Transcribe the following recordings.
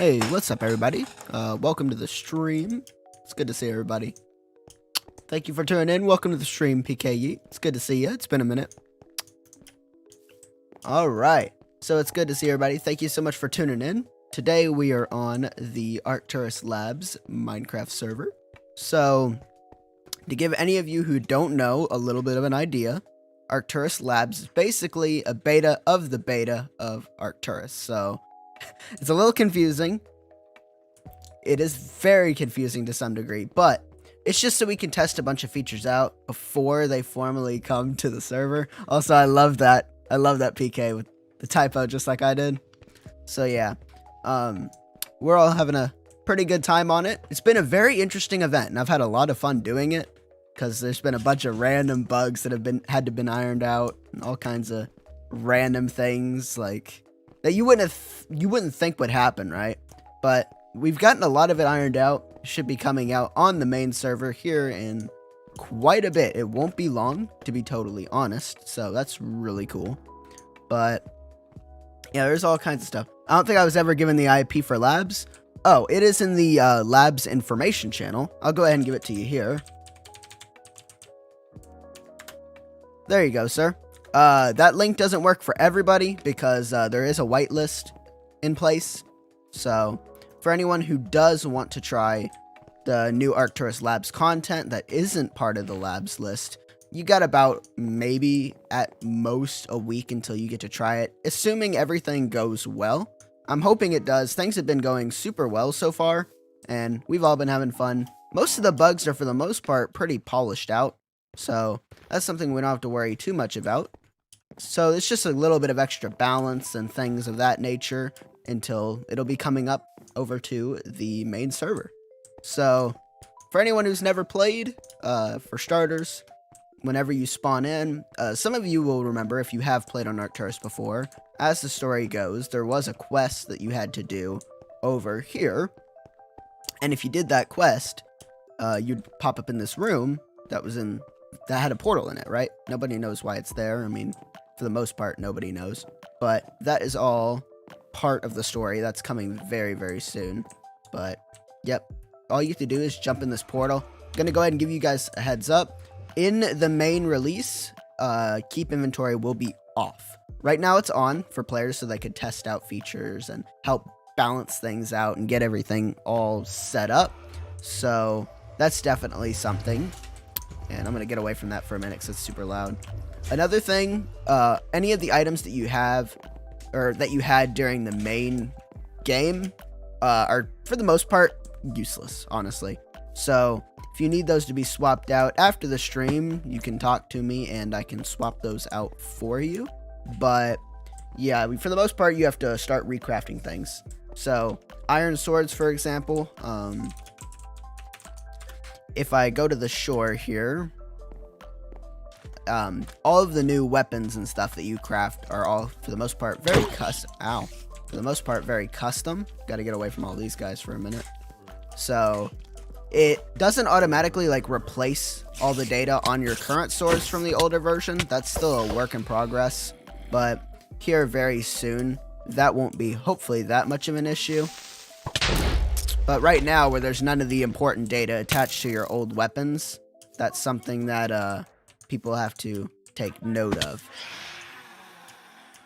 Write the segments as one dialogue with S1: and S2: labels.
S1: Hey, what's up, everybody? Welcome to the stream. It's good to see everybody. Thank you for tuning in. Welcome to the stream, PKE. It's good to see you. It's been a minute. All right. So it's good to see everybody. Thank you so much for tuning in. Today we are on the Arcturus Labs Minecraft server. So to give any of you who don't know a little bit of an idea, Arcturus Labs is basically a beta of the beta of Arcturus. So it's a little confusing. It is very confusing to some degree, but it's just so we can test a bunch of features out before they formally come to the server. Also, I love that. I love that PK with the typo just like I did. So yeah, we're all having a pretty good time on it. It's been a very interesting event, and I've had a lot of fun doing it because there's been a bunch of random bugs that have had to been ironed out, and all kinds of random things like that you wouldn't think would happen, right? But we've gotten a lot of it ironed out. It should be coming out on the main server here in quite a bit. It won't be long, to be totally honest, so that's really cool. But yeah, there's all kinds of stuff. I don't think I was ever given the IP for labs. Oh, it is in the labs information channel. I'll go ahead and give it to you here. There you go, sir. That link doesn't work for everybody because there is a whitelist in place. So for anyone who does want to try the new Arcturus Labs content that isn't part of the labs list, you got about maybe at most a week until you get to try it, assuming everything goes well. I'm hoping it does. Things have been going super well so far, and we've all been having fun. Most of the bugs are, for the most part, pretty polished out, so that's something we don't have to worry too much about. So it's just a little bit of extra balance and things of that nature until it'll be coming up over to the main server. So for anyone who's never played, for starters, whenever you spawn in, some of you will remember if you have played on Arcturus before. As the story goes, there was a quest that you had to do over here. And if you did that quest, you'd pop up in this room that had a portal in it, right? Nobody knows why it's there. I mean, for the most part, nobody knows. But that is all part of the story. That's coming very, very soon. But, yep. All you have to do is jump in this portal. I'm going to go ahead and give you guys a heads up. In the main release, keep inventory will be off. Right now it's on for players so they could test out features and help balance things out and get everything all set up. So that's definitely something. And I'm going to get away from that for a minute because it's super loud. Another thing, any of the items that you have or that you had during the main game are, for the most part, useless, honestly. So if you need those to be swapped out after the stream, you can talk to me and I can swap those out for you. But yeah, for the most part, you have to start recrafting things. So iron swords, for example, if I go to the shore here, all of the new weapons and stuff that you craft are all, for the most part, very custom. Ow. For the most part, very custom. Got to get away from all these guys for a minute. So it doesn't automatically like replace all the data on your current swords from the older version. That's still a work in progress. But here very soon, that won't be hopefully that much of an issue. But right now, where there's none of the important data attached to your old weapons, that's something that people have to take note of.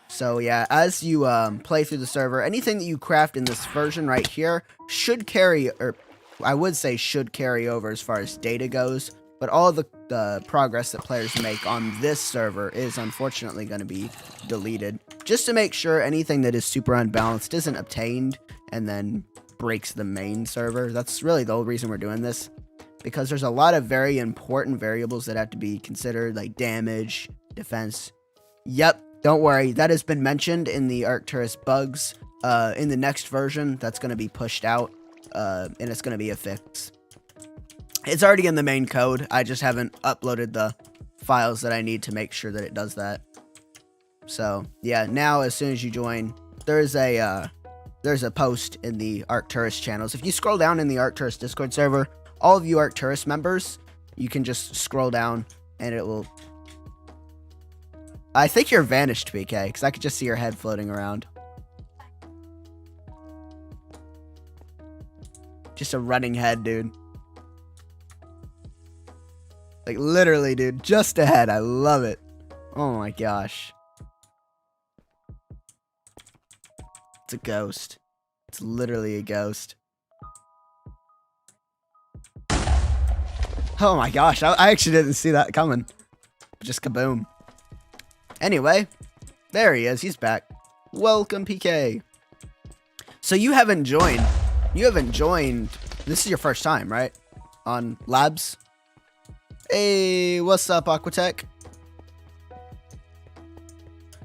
S1: So yeah, as you play through the server, anything that you craft in this version right here should carry, or I would say should carry over as far as data goes. But all the progress that players make on this server is unfortunately going to be deleted, just to make sure anything that is super unbalanced isn't obtained and then breaks the main server. That's really the whole reason we're doing this, because there's a lot of very important variables that have to be considered, like damage, defense. Yep, don't worry, that has been mentioned in the Arcturus bugs. In the next version, that's going to be pushed out, and it's going to be a fix. It's already in the main code. I just haven't uploaded the files that I need to make sure that it does that. So yeah, now as soon as you join, there's a post in the Arcturus channels. If you scroll down in the Arcturus Discord server, all of you Arcturus members, you can just scroll down and it will. I think you're vanished, PK, because I could just see your head floating around. Just a running head, dude. Like, literally, dude. Just a head. I love it. Oh, my gosh. It's a ghost. It's literally a ghost. Oh, my gosh. I actually didn't see that coming. Just kaboom. Anyway, there he is. He's back. Welcome, PK. So you haven't joined. This is your first time, right? On Labs? Hey, what's up, Aquatech?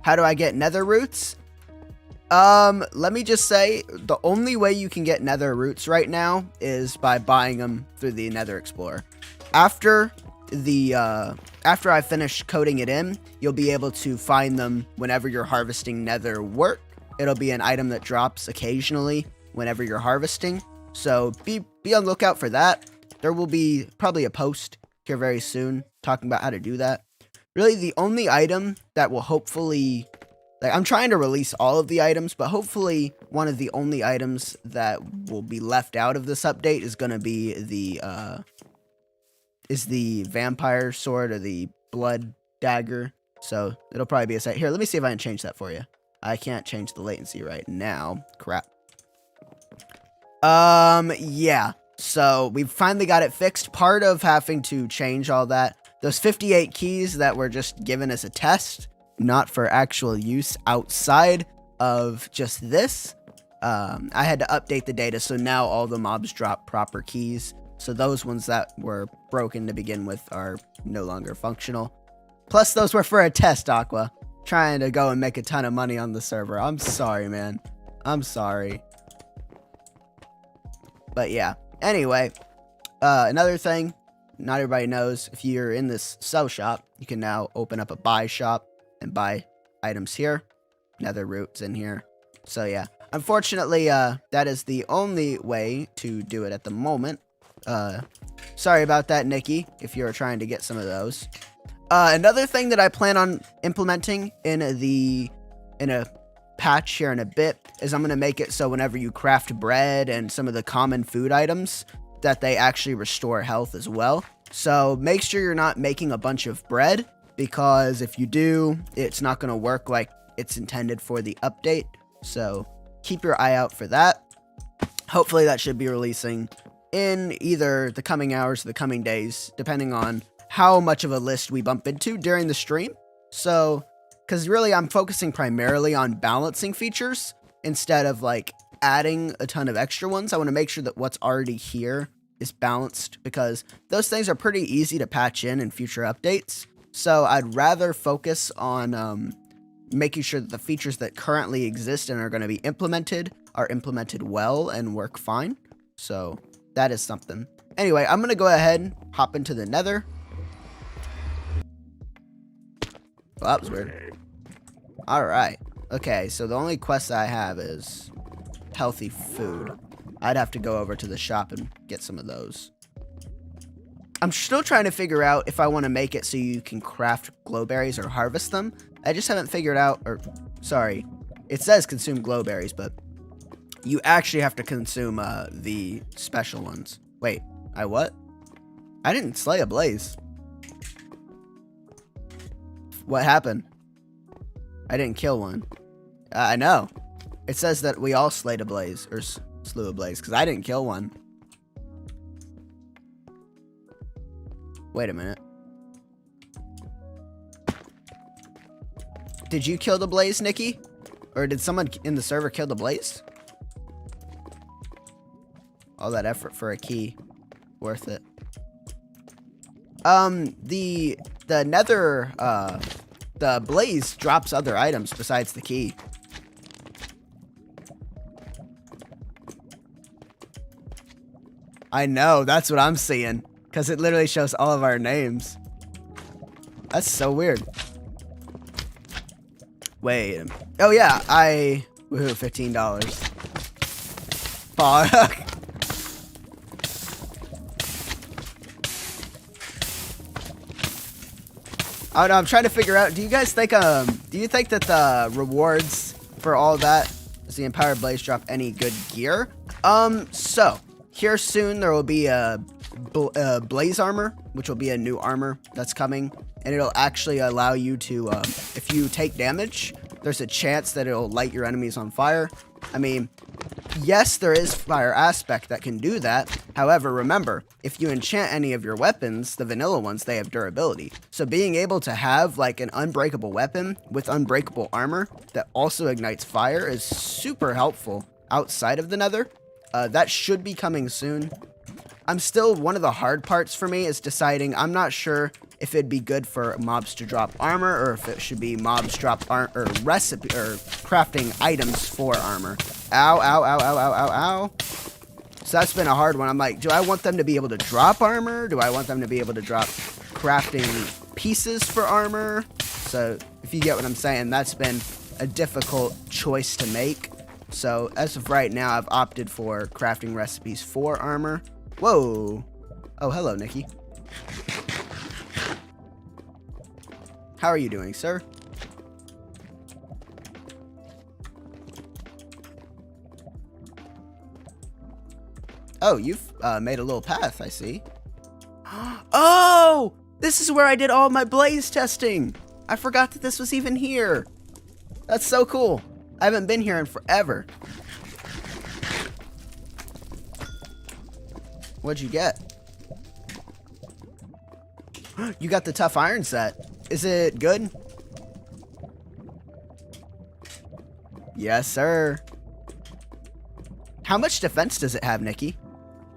S1: How do I get nether roots? Let me just say, the only way you can get nether roots right now is by buying them through the Nether Explorer. After I finish coding it in, you'll be able to find them whenever you're harvesting nether wart. It'll be an item that drops occasionally whenever you're harvesting. So be on the lookout for that. There will be probably a post here very soon talking about how to do that. Really, the only item that will hopefully, like, I'm trying to release all of the items, but hopefully one of the only items that will be left out of this update is going to be the vampire sword or the blood dagger. So it'll probably be a site. Here, let me see if I can change that for you. I can't change the latency right now. Crap. Yeah. So we finally got it fixed. Part of having to change all that, those 58 keys that were just given as a test, not for actual use outside of just this, I had to update the data, so now all the mobs drop proper keys. So those ones that were broken to begin with are no longer functional. Plus, those were for a test, Aqua. Trying to go and make a ton of money on the server. I'm sorry, man. I'm sorry. But yeah. Anyway, another thing, not everybody knows, if you're in this sell shop, you can now open up a buy shop and buy items here. Nether roots in here. So yeah. Unfortunately, that is the only way to do it at the moment. Sorry about that, Nikki, if you're trying to get some of those. Another thing that I plan on implementing in a patch here in a bit is I'm going to make it so whenever you craft bread and some of the common food items that they actually restore health as well. So make sure you're not making a bunch of bread, because if you do, it's not going to work like it's intended for the update. So keep your eye out for that. Hopefully that should be releasing in either the coming hours or the coming days, depending on how much of a list we bump into during the stream. So, because really I'm focusing primarily on balancing features instead of like adding a ton of extra ones. I want to make sure that what's already here is balanced, because those things are pretty easy to patch in future updates. So I'd rather focus on making sure that the features that currently exist and are going to be implemented are implemented well and work fine. So that is something. Anyway, I'm going to go ahead and hop into the nether. Well, that was weird. Alright. Okay, so the only quest I have is healthy food. I'd have to go over to the shop and get some of those. I'm still trying to figure out if I want to make it so you can craft glowberries or harvest them. I just haven't figured out, or sorry, it says consume glowberries, but you actually have to consume the special ones. Wait, I what? I didn't slay a blaze. What happened? I didn't kill one. I know. It says that we all slayed a blaze, or slew a blaze, because I didn't kill one. Wait a minute. Did you kill the blaze, Nikki? Or did someone in the server kill the blaze? All that effort for a key. Worth it. The nether, the blaze drops other items besides the key. I know, that's what I'm seeing. Because it literally shows all of our names. That's so weird. Wait. Oh yeah, woohoo, $15. Fuck. Oh no, I'm trying to figure out, do you guys think, do you think that the rewards for all that, does the Empowered Blaze drop any good gear? So, here soon there will be a blaze armor, which will be a new armor that's coming, and it'll actually allow you to, if you take damage, there's a chance that it'll light your enemies on fire. I mean, yes, there is fire aspect that can do that. However, remember, if you enchant any of your weapons, the vanilla ones, they have durability. So being able to have like an unbreakable weapon with unbreakable armor that also ignites fire is super helpful outside of the nether. That should be coming soon. I'm still, one of the hard parts for me is deciding, I'm not sure if it'd be good for mobs to drop armor or if it should be mobs drop recipe or crafting items for armor. Ow, ow, ow, ow, ow, ow, ow. So that's been a hard one. I'm like, do I want them to be able to drop armor? Do I want them to be able to drop crafting pieces for armor? So if you get what I'm saying, that's been a difficult choice to make. So as of right now, I've opted for crafting recipes for armor. Whoa. Oh, hello, Nikki. How are you doing, sir? Oh, you've made a little path, I see. Oh! This is where I did all my blaze testing! I forgot that this was even here. That's so cool. I haven't been here in forever. What'd you get? You got the tough iron set. Is it good? Yes, sir. How much defense does it have, Nikki?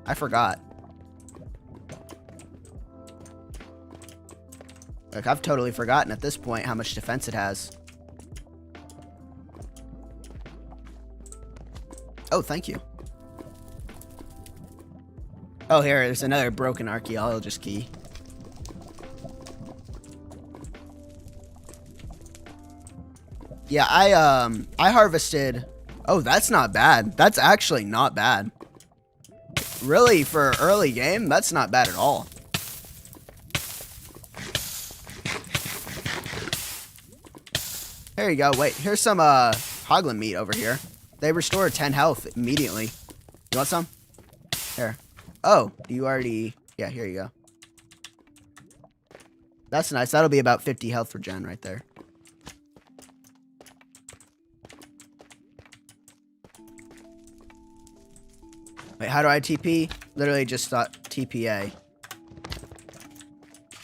S1: I forgot. Like, I've totally forgotten at this point how much defense it has. Oh, thank you. Oh, here, there's another broken archaeologist key. Yeah, I harvested... Oh, that's not bad. That's actually not bad. Really, for early game, that's not bad at all. Here you go. Wait, here's some hoglin meat over here. They restore 10 health immediately. You want some? Here. Oh, you already... Yeah, here you go. That's nice. That'll be about 50 health for Jen right there. Wait, how do I TP? Literally just thought TPA.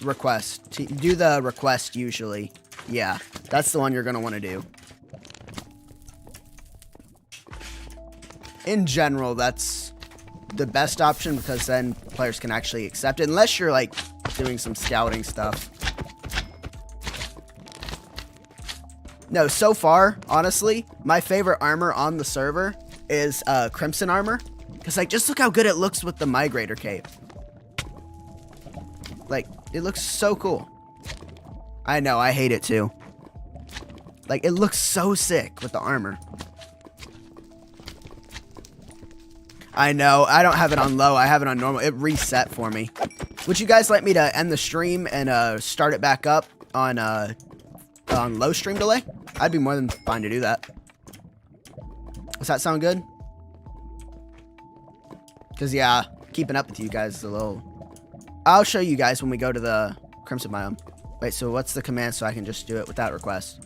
S1: Request. Do the request usually. Yeah, that's the one you're going to want to do. In general, that's the best option because then players can actually accept it. Unless you're like doing some scouting stuff. No, so far, honestly, my favorite armor on the server is Crimson armor. Because, like, just look how good it looks with the Migrator cape. Like, it looks so cool. I know, I hate it too. Like, it looks so sick with the armor. I know, I don't have it on low, I have it on normal. It reset for me. Would you guys like me to end the stream and start it back up on low stream delay? I'd be more than fine to do that. Does that sound good? Because, yeah, keeping up with you guys is a little... I'll show you guys when we go to the Crimson biome. Wait, so what's the command so I can just do it without request?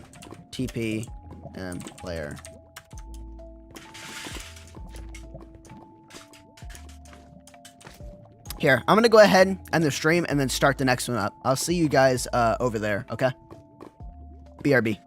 S1: TP and player. Here, I'm going to go ahead and end the stream and then start the next one up. I'll see you guys over there, okay? BRB.